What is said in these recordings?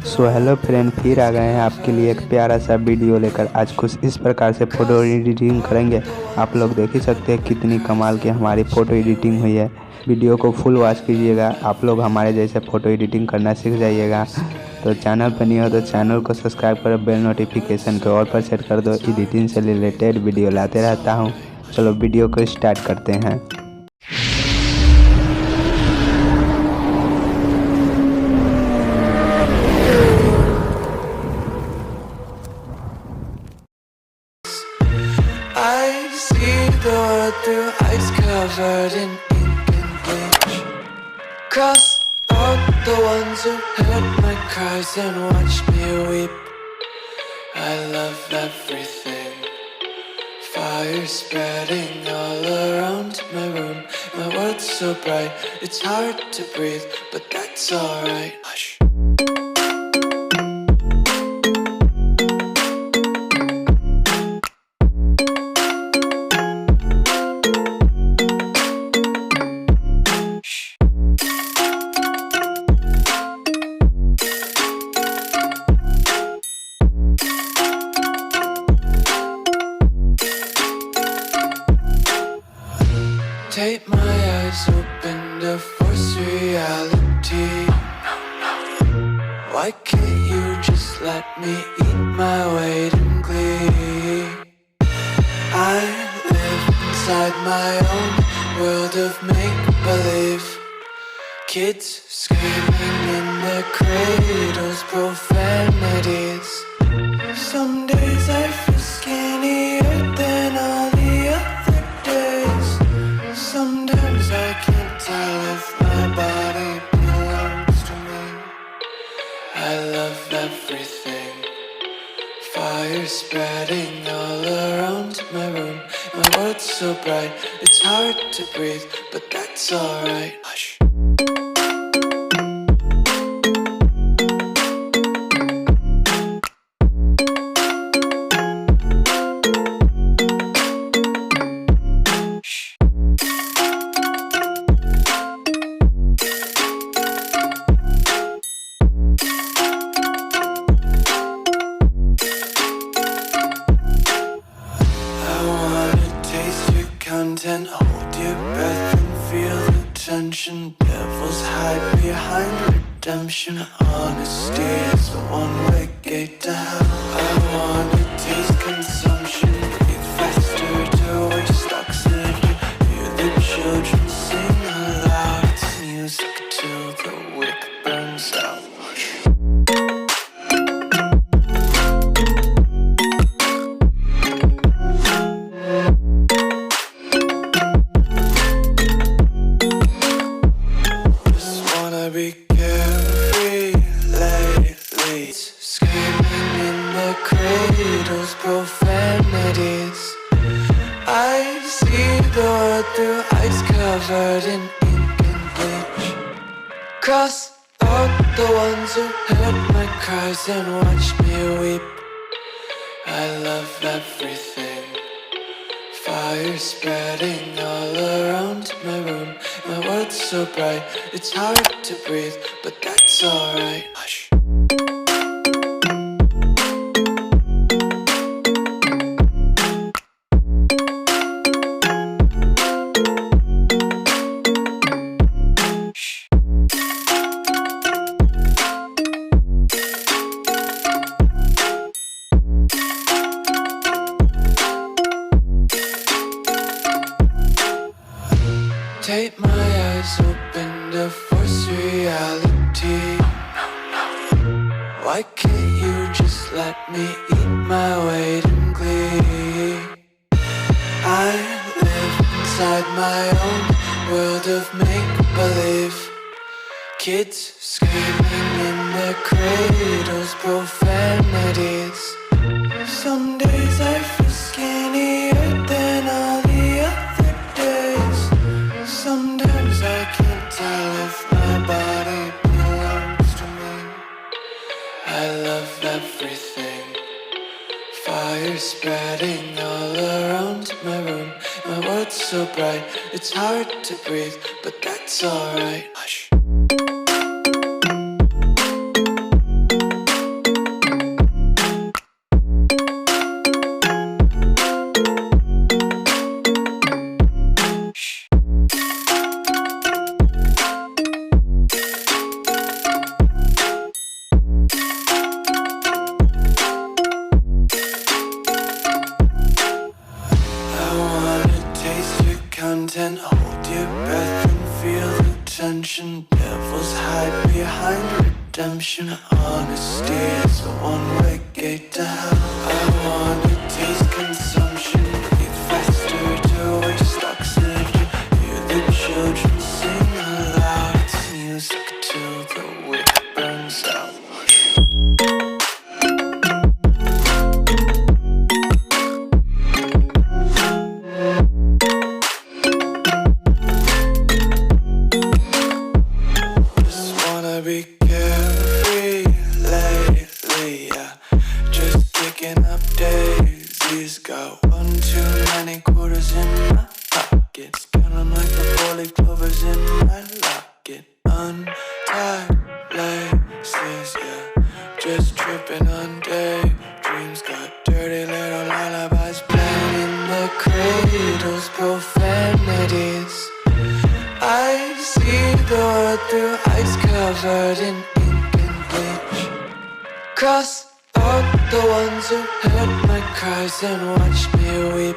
So hello friend, फिर आ गए हैं आपके लिए एक प्यारा सा वीडियो लेकर। आज कुछ इस प्रकार से फ़ोटो एडिटिंग करेंगे। आप लोग देख ही सकते हैं कितनी कमाल की हमारी फ़ोटो एडिटिंग हुई है। वीडियो को फुल वॉच कीजिएगा, आप लोग हमारे जैसे फ़ोटो एडिटिंग करना सीख जाइएगा। तो चैनल पर नहीं हो तो चैनल को सब्सक्राइब करो, बेल नोटिफिकेशन को ऑल पर सेट कर दो। एडिटिंग से रिलेटेड वीडियो लाते रहता हूँ। चलो वीडियो को स्टार्ट करते हैं। I see the world through ice covered in ink and bleach. Cross out the ones who heard my cries and watched me weep. I love everything. Fire spreading all around my room. My world's so bright, it's hard to breathe, but that's alright. Hush. Tape my eyes open to force reality. Why can't you just let me eat my weight in glee? I live inside my own world of make-believe. Kids screaming in their cradles, profanities. Some days I feel skinnier than all the other days. Sometimes I can't tell if my body belongs to me. I love everything. Fire spreading all around my room. My world's so bright, it's hard to breathe, but that's alright. Hush. Content, hold your breath and feel the tension. Devils hide behind redemption. Honesty is a one-way gate to hell. I wanna taste consumption, breathe faster to waste oxygen. Hear the children sing aloud. It's music till the wick burns out. Be carefree lately. Screaming in the cradles, profanities. I see the world through ice covered in ink and bleach. Cross out the ones who heard my cries and watched me weep. I love everything. Fire spreading all around my room. My world's so bright, it's hard to breathe, but that's alright. Hush. Tape my eyes open to force reality. Why can't you just let me eat my weight in glee? I live inside my own world of make-believe. Kids screaming in their cradles, profanities. Some days I feel skinnier than all the other days. Sometimes I can't tell if my body belongs to me. I love everything. Fire spreading all around my room. My world's so bright, it's hard to breathe, but that's alright. Hush. redemption. Honesty is the one-way gate to hell. I wanna taste consumption, breathe faster to waste oxygen. Hear the children sing aloud. It's music till the wick burns out. Be carefree lately, yeah. Just picking up daisies. Got 1 too many quarters in my pockets. Counting like the 4-leaf clovers in my locket. Untied laces, yeah. Just tripping on daydreams. Got dirty little lullabies playing in the cradles. Profanities. I see the world through ice covered in ink and bleach. Cross out the ones who heard my cries and watched me weep.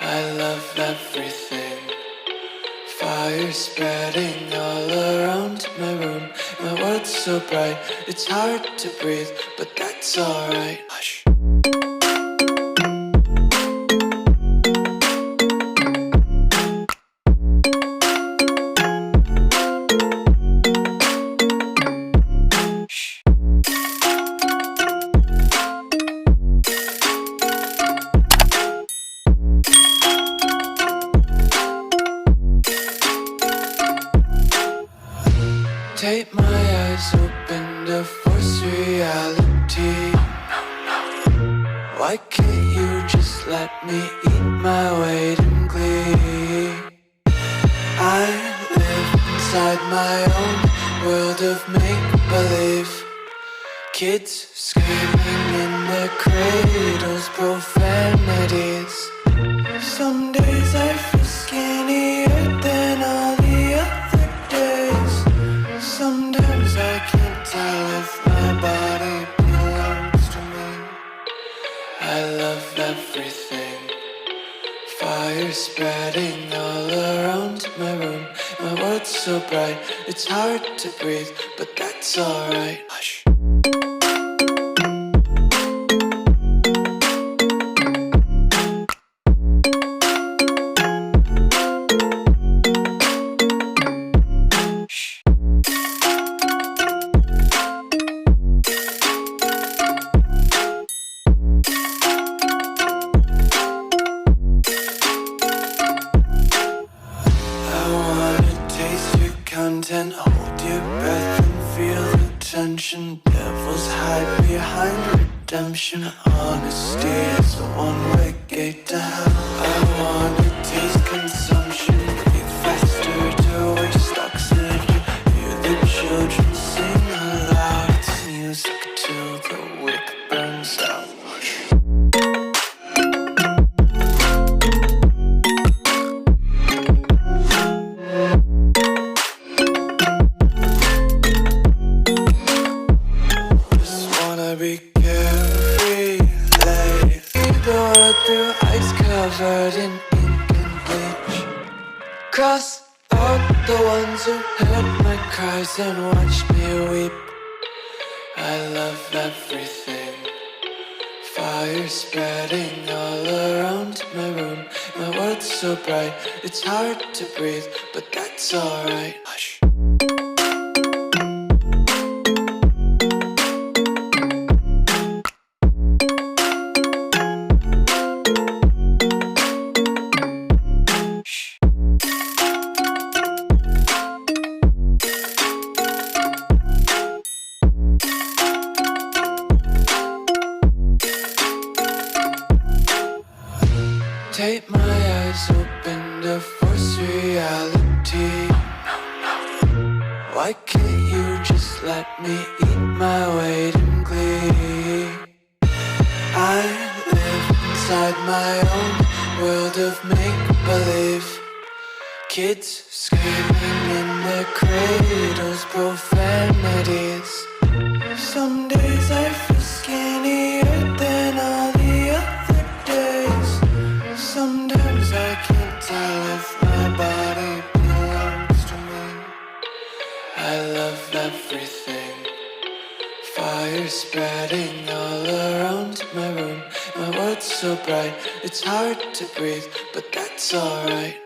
I love everything. Fire spreading all around my room. My world's so bright, it's hard to breathe, but that's alright. Hush. Take my eyes open to force reality. Why can't you just let me eat my weight in glee? I live inside my own world of make-believe. Kids screaming in their cradles, profanities. Some days I feel skinnier than all the other days. Sometimes I can't tell if my body belongs to me. I love everything. Fire spreading all around my room. My world's so bright, it's hard to breathe, but that's alright. Hush. Content, hold your breath and feel the tension. Devils hide behind redemption. Honesty is the one-way gate to hell. I wanna taste consumption, breathe faster to waste oxygen. Hear the children sing aloud. It's music till the wick burns out. Be carefree lately. The world through ice covered in ink and bleach. Cross out the ones who heard my cries and watched me weep. I love everything. Fire spreading all around my room. My world's so bright, it's hard to breathe, but that's alright. Hush. Take my eyes open to force reality. Why can't you just let me eat my weight in glee? I live inside my own world of make-believe. Kids screaming in their cradles, profanities. Some days I feel skinnier than all the other days. Sometimes I can't tell if my body belongs to me. I love everything. fire spreading all around my room. My world's so bright, it's hard to breathe, but that's alright.